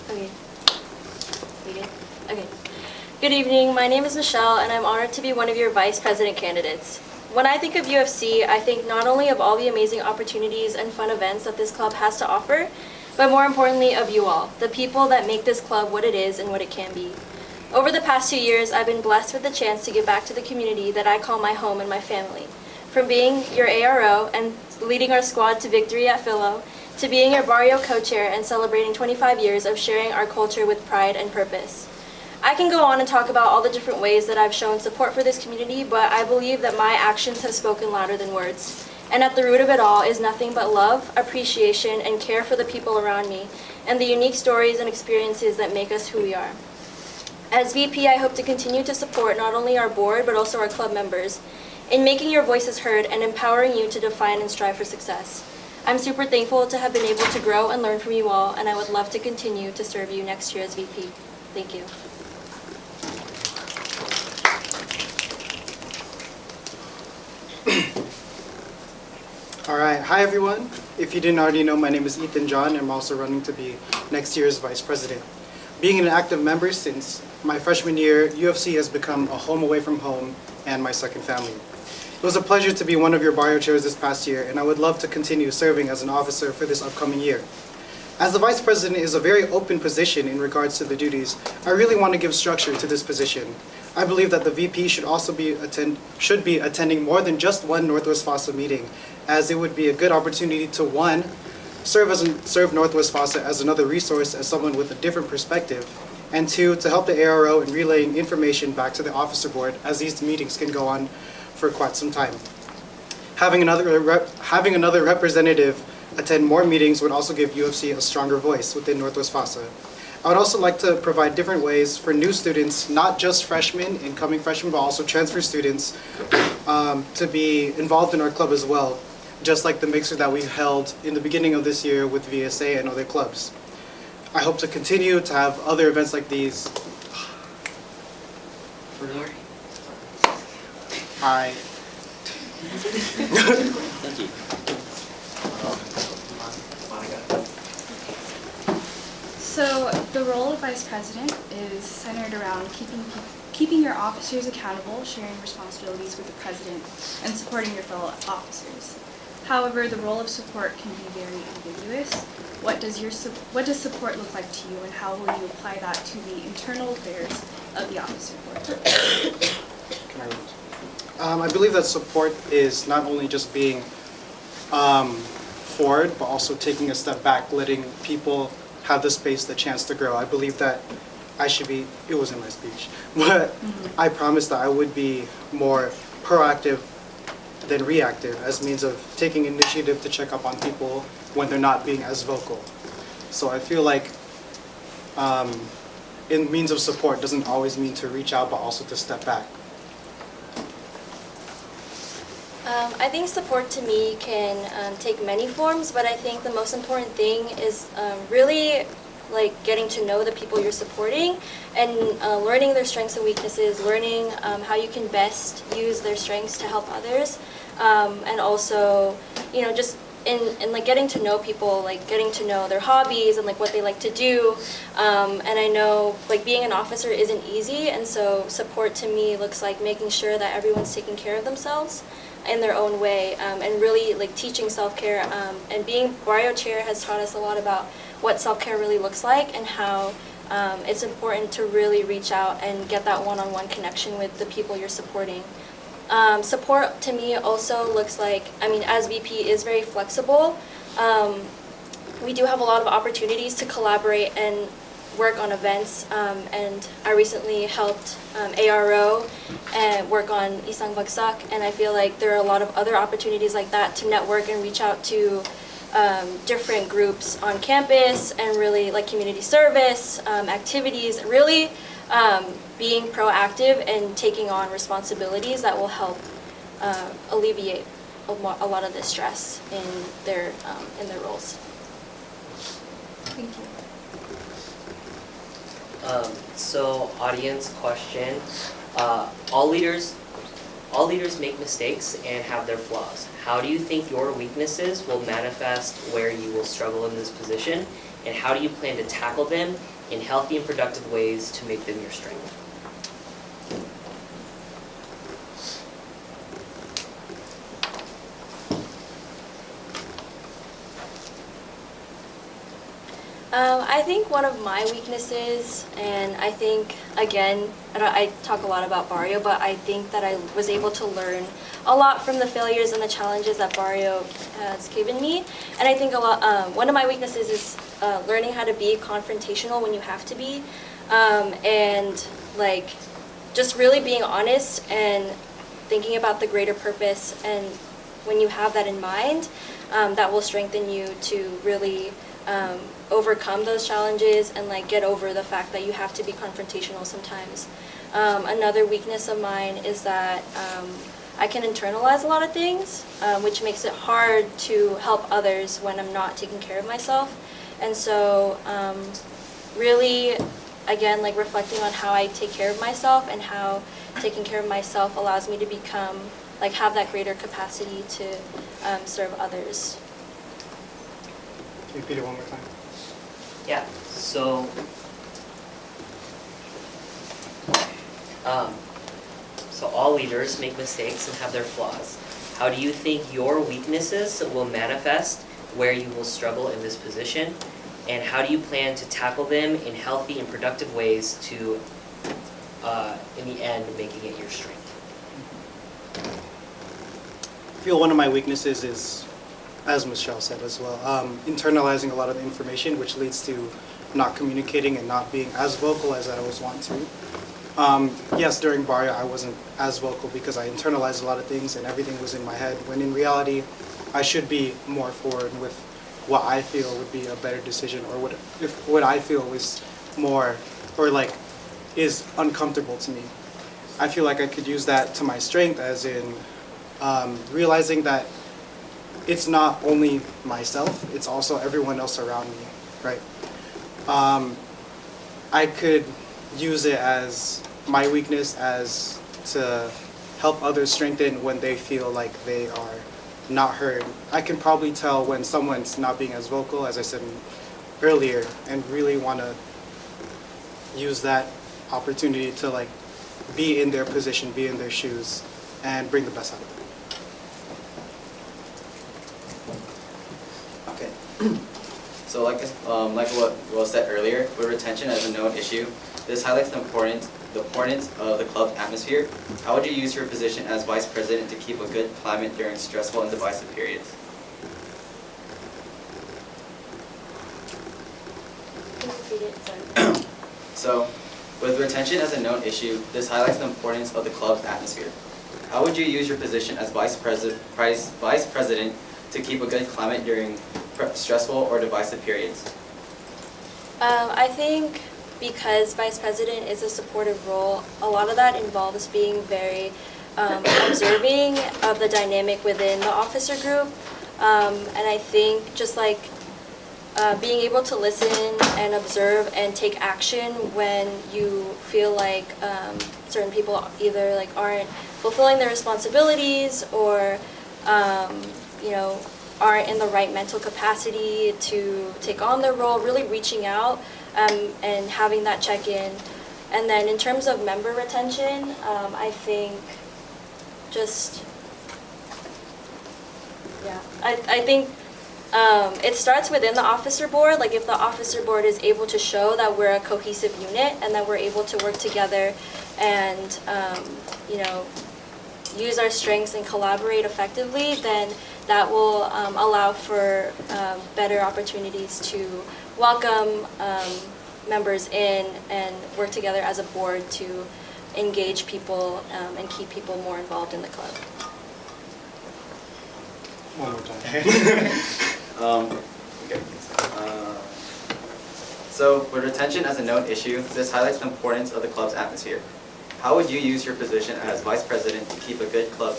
Okay. We good? Okay. Good evening. My name is Michelle, and I'm honored to be one of your vice president candidates. When I think of UFC, I think not only of all the amazing opportunities and fun events that this club has to offer, but more importantly of you all, the people that make this club what it is and what it can be. Over the past 2 years, I've been blessed with the chance to give back to the community that I call my home and my family. From being your ARO and leading our squad to victory at Philo, to being your barrio co-chair and celebrating 25 years of sharing our culture with pride and purpose. I can go on and talk about all the different ways that I've shown support for this community, but I believe that my actions have spoken louder than words. And at the root of it all is nothing but love, appreciation, and care for the people around me, and the unique stories and experiences that make us who we are. As VP, I hope to continue to support not only our board, but also our club members, in making your voices heard and empowering you to define and strive for success. I'm super thankful to have been able to grow and learn from you all, and I would love to continue to serve you next year as VP. Thank you. All right, hi everyone. If you didn't already know, my name is Ethan John. I'm also running to be next year's vice president. Being an active member since my freshman year, UFC has become a home away from home and my second family. It was a pleasure to be one of your barrio chairs this past year, and I would love to continue serving as an officer for this upcoming year. As the vice president is a very open position in regards to the duties, I really want to give structure to this position. I believe that the VP should also be attending more than just one Northwest FASA meeting, as it would be a good opportunity to, one, serve Northwest FASA as another resource as someone with a different perspective, and two, to help the ARO in relaying information back to the officer board, as these meetings can go on for quite some time. Having another representative attend more meetings would also give UFC a stronger voice within Northwest FASA. I would also like to provide different ways for new students, not just freshmen, incoming freshmen, but also transfer students, to be involved in our club as well, just like the mixer that we held in the beginning of this year with VSA and other clubs. I hope to continue to have other events like these. Hi. Thank you. So the role of vice president is centered around keeping your officers accountable, sharing responsibilities with the president, and supporting your fellow officers. However, the role of support can be very ambiguous. What does support look like to you, and how will you apply that to the internal affairs of the officer board? I believe that support is not only just being forward, but also taking a step back, letting people have the space, the chance to grow. I believe that it was in my speech, but I promised that I would be more proactive than reactive as means of taking initiative to check up on people when they're not being as vocal. So I feel like in means of support doesn't always mean to reach out, but also to step back. I think support to me can take many forms, but I think the most important thing is really like getting to know the people you're supporting and learning their strengths and weaknesses, learning how you can best use their strengths to help others, and also, you know, just in like getting to know people, like getting to know their hobbies and like what they like to do. And I know like being an officer isn't easy, and so support to me looks like making sure that everyone's taking care of themselves in their own way, and really like teaching self-care, and being barrio chair has taught us a lot about what self-care really looks like and how it's important to really reach out and get that one-on-one connection with the people you're supporting. Support to me also looks like, I mean, as VP is very flexible. We do have a lot of opportunities to collaborate and work on events, and I recently helped ARO and work on Isang Bagsak, and I feel like there are a lot of other opportunities like that to network and reach out to different groups on campus, and really like community service, activities, really being proactive and taking on responsibilities that will help alleviate a lot of the stress in their roles. Thank you. So audience question, all leaders make mistakes and have their flaws. How do you think your weaknesses will manifest where you will struggle in this position, and how do you plan to tackle them in healthy and productive ways to make them your strength? I think one of my weaknesses, and I think, again, I talk a lot about Barrio, but I think that I was able to learn a lot from the failures and the challenges that Barrio has given me. And I think one of my weaknesses is learning how to be confrontational when you have to be, and like just really being honest and thinking about the greater purpose. And when you have that in mind, that will strengthen you to really overcome those challenges and like get over the fact that you have to be confrontational sometimes. Another weakness of mine is that I can internalize a lot of things, which makes it hard to help others when I'm not taking care of myself. And so really, again, like reflecting on how I take care of myself and how taking care of myself allows me to become, like have that greater capacity to serve others. Can you repeat it one more time? Yeah, so all leaders make mistakes and have their flaws. How do you think your weaknesses will manifest where you will struggle in this position? And how do you plan to tackle them in healthy and productive ways to, in the end, making it your strength? I feel one of my weaknesses is, as Michelle said as well, internalizing a lot of the information, which leads to not communicating and not being as vocal as I always want to. Yes, during Barrio, I wasn't as vocal because I internalized a lot of things and everything was in my head, when in reality, I should be more forward with what I feel would be a better decision, or what I feel is more, or like, is uncomfortable to me. I feel like I could use that to my strength, as in realizing that it's not only myself, it's also everyone else around me, right? I could use it as my weakness as to help others strengthen when they feel like they are not heard. I can probably tell when someone's not being as vocal, as I said earlier, and really want to use that opportunity to like be in their position, be in their shoes, and bring the best out of them. Okay. So like what was said earlier, with retention as a known issue, this highlights the importance of the club's atmosphere. How would you use your position as vice president to keep a good climate during stressful and divisive periods? Can you repeat it? Sorry. So, with retention as a known issue, this highlights the importance of the club's atmosphere. How would you use your position as vice president to keep a good climate during stressful or divisive periods? I think because vice president is a supportive role, a lot of that involves being very observing of the dynamic within the officer group. And I think just like being able to listen and observe and take action when you feel like certain people either like aren't fulfilling their responsibilities or you know, aren't in the right mental capacity to take on their role, really reaching out and having that check-in. And then in terms of member retention, I think just, yeah, I think it starts within the officer board. Like if the officer board is able to show that we're a cohesive unit and that we're able to work together and, you know, use our strengths and collaborate effectively, then that will allow for better opportunities to welcome members in and work together as a board to engage people and keep people more involved in the club. One more time. Okay. So, with retention as a known issue, this highlights the importance of the club's atmosphere. How would you use your position as vice president to keep a good club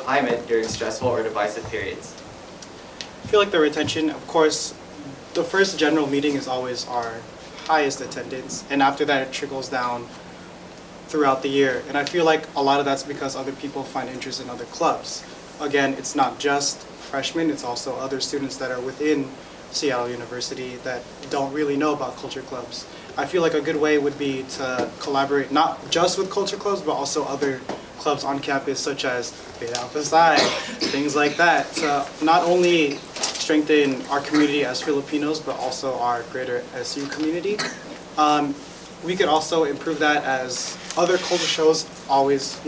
climate during stressful or divisive periods? I feel like the retention, of course, the first general meeting is always our highest attendance, and after that it trickles down throughout the year. And I feel like a lot of that's because other people find interest in other clubs. Again, it's not just freshmen, it's also other students that are within Seattle University that don't really know about culture clubs. I feel like a good way would be to collaborate not just with culture clubs, but also other clubs on campus, such as Beta Alpha Psi, things like that, to not only strengthen our community as Filipinos, but also our greater SU community. We could also improve that as other culture shows always,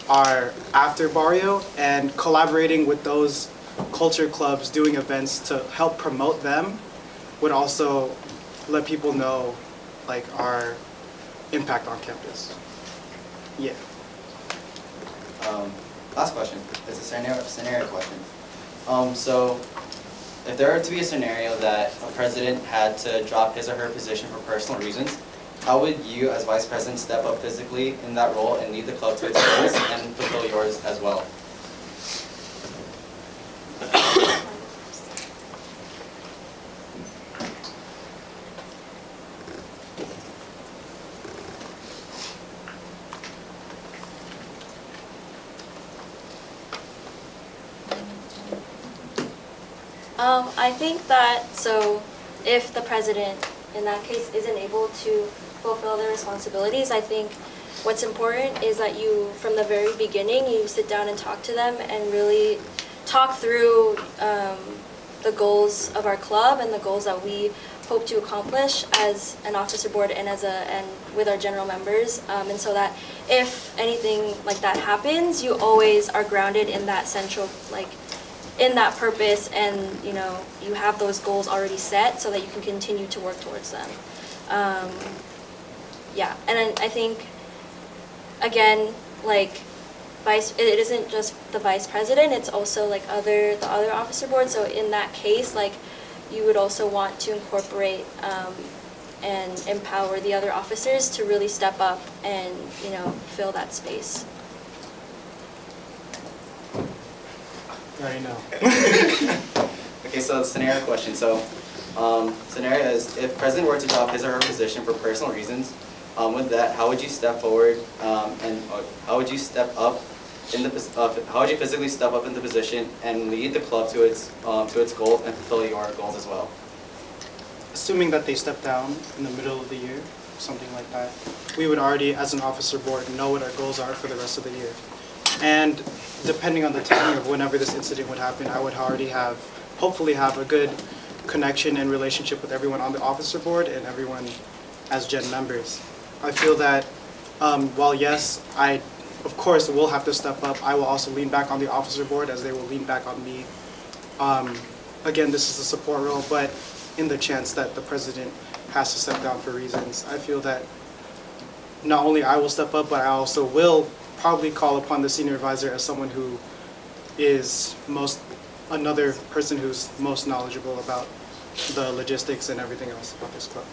are after Barrio, and collaborating with those culture clubs doing events to help promote them would also let people know like our impact on campus. Yeah. Last question. It's a scenario question. So, if there were to be a scenario that a president had to drop his or her position for personal reasons, how would you, as vice president, step up physically in that role and lead the club to its goals and fulfill yours as well? I think that, so if the president, in that case, isn't able to fulfill their responsibilities, I think what's important is that you, from the very beginning, you sit down and talk to them and really talk through the goals of our club and the goals that we hope to accomplish as an officer board and and with our general members, and so that if anything like that happens, you always are grounded in that central, in that purpose, and you have those goals already set so that you can continue to work towards them. Yeah, and I think again, it isn't just the vice president, it's also the other officer board. So in that case, you would also want to incorporate and empower the other officers to really step up and fill that space. I already know. Okay, so scenario question. So, scenario is if president were to drop his or her position for personal reasons, with that, how would you step forward and how would you step up in the how would you physically step up in the position and lead the club to its goals and fulfill your goals as well? Assuming that they step down in the middle of the year, something like that, we would already, as an officer board, know what our goals are for the rest of the year. And depending on the timing of whenever this incident would happen, I would already hopefully have a good connection and relationship with everyone on the officer board and everyone as Gen members. I feel that while yes, I of course will have to step up, I will also lean back on the officer board as they will lean back on me. Again, this is a support role, but in the chance that the president has to step down for reasons, I feel that not only I will step up, but I also will probably call upon the senior advisor as someone who is another person who's most knowledgeable about the logistics and everything else about this club.